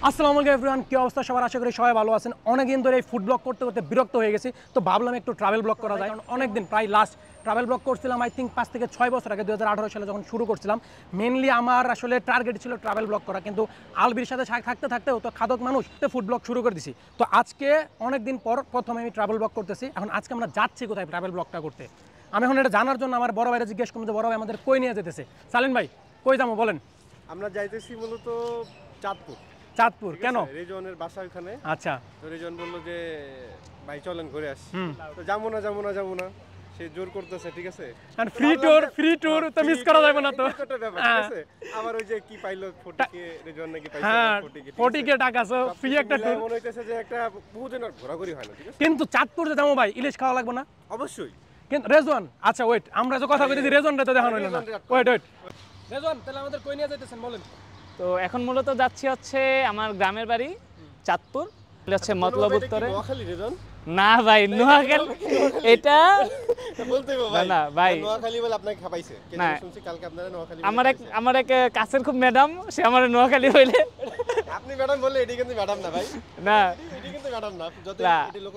আসসালামু আলাইকুম এভরিওয়ান, কি অবস্থা সবার? আশা করি সবাই ভালো আছেন। অনেকদিন ধরে এই ফুড ব্লগ করতে করতে বিরক্ত হয়ে গেছি, তো ভাবলাম একটু ট্রাভেল ব্লগ করা যায়। কারণ অনেকদিন, প্রায় লাস্ট ট্রাভেল ব্লগ করছিলাম আই থিঙ্ক 5 থেকে 6 বছর আগে, 2018 সালে যখন শুরু করছিলাম। মেনলি আমার আসলে টার্গেট ছিল ট্রাভেল ব্লগ করা, কিন্তু আলবির সাথে থাকতে থাকতে ও তো খাদক মানুষ, তো ফুড ব্লগ শুরু করে দিছি। তো আজকে অনেকদিন পর প্রথমে আমি ট্রাভেল ব্লগ করতেছি। এখন আজকে আমরা যাচ্ছি কোথায় ট্রাভেল ব্লগটা করতে, আমি এখন এটা জানার জন্য আমার বড় ভাইরা জিজ্ঞেস করবো যে বড় ভাই আমাদের কই নিয়ে যেতেছে। সালিন ভাই, কই যাবো বলেন? আমরা যাইতেছি মূলত চাঁদপুর। চাঁদপুর কেন? রেজনের বাসা ওখানে। আচ্ছা, তো রেজন বললো যে ভাই চলেন ঘুরে আসি। তো যাবো না সে জোর করতেছে, ঠিক আছে। আর ফ্রি ট্যুর তো মিস করা যাবে না তো। একটা ব্যাপার, ঠিক আছে। আবার ওই যে কি পাইলো 40k রেজন নাকি পাইছে, হ্যাঁ 40k টাকা, সো ফ্রি একটা ট্যুর। মনে হইতেছে যে একটা বহুদিন আর ঘোরাঘুরি হয় না, ঠিক আছে। কিন্তু চাঁদপুর যে যাবো ভাই, ইলিশ খাওয়া লাগবে না? অবশ্যই। কিন্তু রেজওয়ান, আচ্ছা ওয়েট, আমরা যে কথা কইতেছি রেজওয়ানটা তো দেখানো হলো না। ওয়েট রেজওয়ান, তাহলে আমাদের কই নিয়ে যাইতেছেন বলেন? তো এখন মূলত যাচ্ছি হচ্ছে আমার গ্রামের বাড়ি চাঁদপুর, হচ্ছে মতলব উত্তরে। নোয়াখালী রেজন না ভাই, নোয়াখালী এটা বলতে ভাই। না ভাই, নোয়াখালী বলে আপনাকে খাবাইছে। না, শুনছি কালকে আপনারা নোয়াখালী। আমার এক কাছের খুব ম্যাডাম, সে আমার নোয়াখালী হইলে। আপনি ম্যাডাম বললে এটি কিন্তু ম্যাডাম না ভাই, না এটি কিন্তু ম্যাডাম না। যত এটি লোক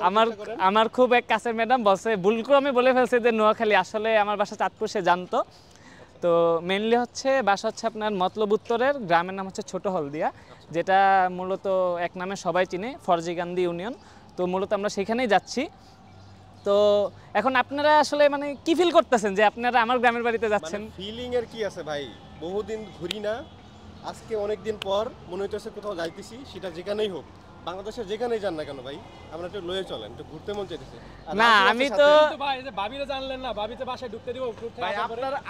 আমার খুব এক কাছের ম্যাডাম বলছে, ভুলক্রমে বলে ফেলছে যে নোয়াখালী, আসলে আমার বাসা চাঁদপুর, সে জানতো। তো মেনলি হচ্ছে বাসা হচ্ছে আপনার মতলব উত্তরের, গ্রামের নাম হচ্ছে ছোট হলদিয়া, যেটা মূলত এক নামে সবাই চিনে, ফরজিগান্ধী ইউনিয়ন। তো মূলত আমরা সেখানেই যাচ্ছি। তো এখন আপনারা আসলে মানে কি ফিল করতেছেন যে আপনারা আমার গ্রামের বাড়িতে যাচ্ছেন? ফিলিং এর কি আছে ভাই, বহুদিন ঘুরি না, আজকে অনেক দিন পর মনে হইতেছে কোথাও যাইতেছি, সেটা যেখানেই হোক, বাংলাদেশের যেখানেই যান না কেন ভাই, আমরা একটু লয়ে চলেন, একটু ঘুরতে মন চাইতেছে। না আমি তো ভাই এই যে ভাবিরে জানলেন না, ভাবিতে বাসায় ঢুকতে দিব ভাই,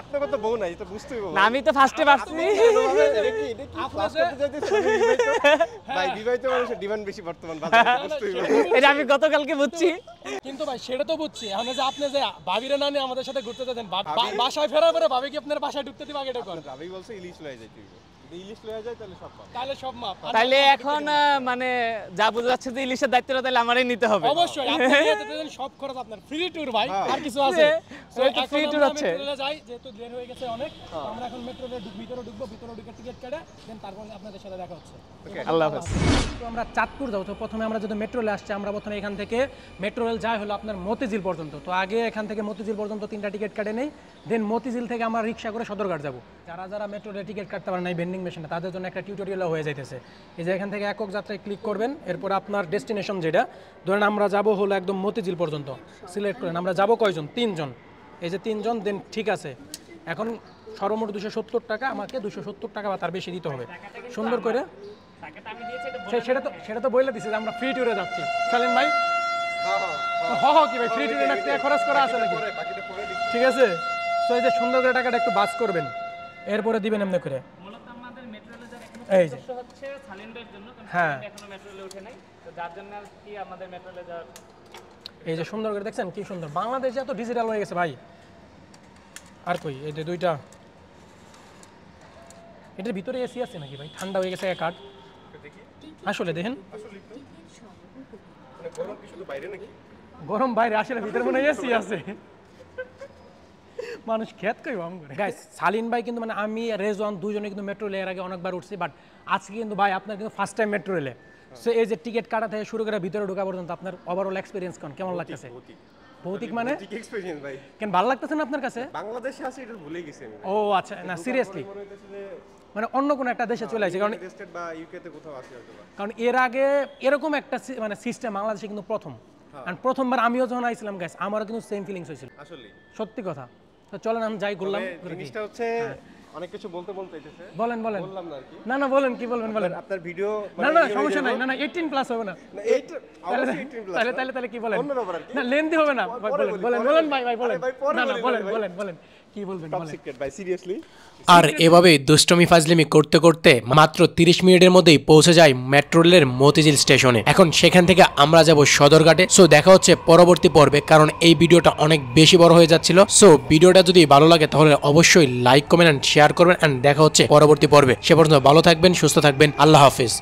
আপনার কথা বউ নাই, এটা বুঝতেই হবে। না, আমি তো ফার্স্টে ভাবছি ভাই বিবাহিত মানুষের ডিমান্ড বেশি বর্তমান বাজারে, বুঝতেই হবে। এটা আমি গতকালকে বুঝছি। কিন্তু ভাই সেটা তো বুঝছি, এখন যে আপনি যে ভাবিরে না নিয়ে আমাদের সাথে ঘুরতে যাচ্ছেন, বাসায় ফেরার পরে ভাবি কি আপনার বাসায় ঢুকতে দিবে? আগে এটা করেন। ভাবি বলছে ইলিশ লয়ে যাইতে হবে, যদি ইলিশ লয়ে যায় তাহলে সব পাবে। তাহলে সব মাপ। তাহলে এখন মানে যা বোঝা যাচ্ছে যে ইলিশের দায়িত্বটা তাহলে আমারই নিতে হবে। অবশ্যই আপনি নিয়ে যেতেছেন, সব খরচ আপনার, ফ্রি ট্যুর ভাই, আর কিছু আছে? তো এটা ফ্রি ট্যুর আছে। মেট্রোলে যাই, যেহেতু দেরি হয়ে গেছে অনেক, আমরা এখন মেট্রোলে ভিতরে ঢুকবো, ভিতরে ঢুকে টিকিট কেটে দেন তারপর আপনাদের সাথে দেখা হচ্ছে। আল্লাহ হাফেজ। তো আমরা চাঁদপুর যাবো, তো প্রথমে আমরা যদি মেট্রোলে আসছি, আমরা প্রথমে এখান থেকে মেট্রো রেল যাই হলো আপনার মতিঝিল পর্যন্ত। তো আগে এখান থেকে মতিঝিল পর্যন্ত 3টা টিকিট কাটে নেই, দেন মতিঝিল থেকে আমরা রিক্সা করে সদরঘাট যাবো। যারা মেট্রো রেল টিকিট কাটতে পারেন না এই ভেন্ডিং মেশিনটা, তাদের জন্য একটা টিউটোরিয়াল হয়ে যাইতেছে। এই যে এখান থেকে একক যাত্রায় ক্লিক করবেন, এরপর আপনার ডেস্টিনেশন যেটা ধরেন আমরা যাব হলো একদম মতিঝিল পর্যন্ত, সিলেক্ট করেন আমরা যাব কয়জন, 3 জন। এই যে 3 জন, দেন ঠিক আছে। এখন সর্বমোট 270 টাকা, আমাকে 270 টাকা বা তার বেশি দিতে হবে সুন্দর করে। সেটা তো বলে দিছে যে আমরা ফ্রি ট্যুরে যাচ্ছি। সালিম ভাই কি ভাই, ফ্রি ট্যুরে একটা খরচ করা আছে নাকি? ঠিক আছে, তো এই যে সুন্দর করে টাকাটা একটু বাস করবেন, এরপরে দিবেন এমনি করে। এই যে হচ্ছে সালিন্ডার জন্য, হ্যাঁ এখনো মেট্রো রেলে ওঠে নাই, তো যার জন্য কি আমাদের মেট্রো রেলে যাওয়ার। এই যে সুন্দর করে দেখছেন কি সুন্দর, বাংলাদেশে এত ডিজিটাল হয়ে গেছে ভাই। আর কই এই যে 2টা, এটার ভিতরে এসি আছে নাকি ভাই? ঠান্ডা হয়ে গেছে কাঠ আসলে, দেখেন গরম বাইরে, আসলে ভিতরে মনে হয় এসি আছে। মানুষ খেত কই বাম করে। গাইস সালিন ভাই কিন্তু মানে আমি রেজওয়ান দুজনে কিন্তু মেট্রো রেলে এর আগে অনেকবার উঠছি, বাট আজকে কিন্তু ভাই আপনার কিন্তু ফার্স্ট টাইম মেট্রো রেলে। সো এই যে টিকিট কাটা থেকে শুরু করে ভিতরে ঢোকা পর্যন্ত আপনার ওভারঅল এক্সপেরিয়েন্স কেমন লাগতেছে? ভৌতিক মানে ঠিক এক্সপেরিয়েন্স ভাই। কেন ভালো লাগতেছে না আপনার কাছে? বাংলাদেশে আছে এটা ভুলে গেছি আমি। ও আচ্ছা, না সিরিয়াসলি মানে অন্য কোনো একটা দেশে চলে আসছে, কারণ স্টেট বা ইউকে তে কোথাও আছে হয়তো, কারণ এর আগে এরকম একটা মানে সিস্টেম বাংলাদেশে কিন্তু প্রথম। আর প্রথমবার আমিও যখন আইছিলাম গাইস, আমারও কিন্তু সেম ফিলিংস হয়েছিল আসলে সত্যি কথা। তো চলেন আমি যাই ঘুরলাম। জিনিসটা হচ্ছে অনেক কিছু বলতে এসেছে। বলেন বললাম না আর কি। না বলেন, কি বলবেন বলেন। আপনার ভিডিও না সমস্যা নাই, না 18 প্লাস হবে না। অবশ্যই 18 প্লাস। তাহলে কি বলেন? অন্য ব্যাপার আর কি। না লেন্দি হবে না, বলেন ভাই বলেন। না বলেন কি বলবেন টপ সিক্রেট ভাই, সিরিয়াসলি। আর এভাবে দুষ্টমি ফাজলিমি করতে করতে মাত্র 30 মিনিটের মধ্যেই পৌঁছে যায় মেট্রো রেলের মতিঝিল স্টেশনে। এখন সেখান থেকে আমরা যাব সদরঘাটে। সো দেখা হচ্ছে পরবর্তী পর্বে, কারণ এই ভিডিওটা অনেক বেশি বড় হয়ে যাচ্ছিল। সো ভিডিওটা যদি ভালো লাগে তাহলে অবশ্যই লাইক কমেন্ট এন্ড শেয়ার করবেন, এন্ড দেখা হচ্ছে পরবর্তী পর্বে। সে পর্যন্ত ভালো থাকবেন, সুস্থ থাকবেন, আল্লাহ হাফেজ।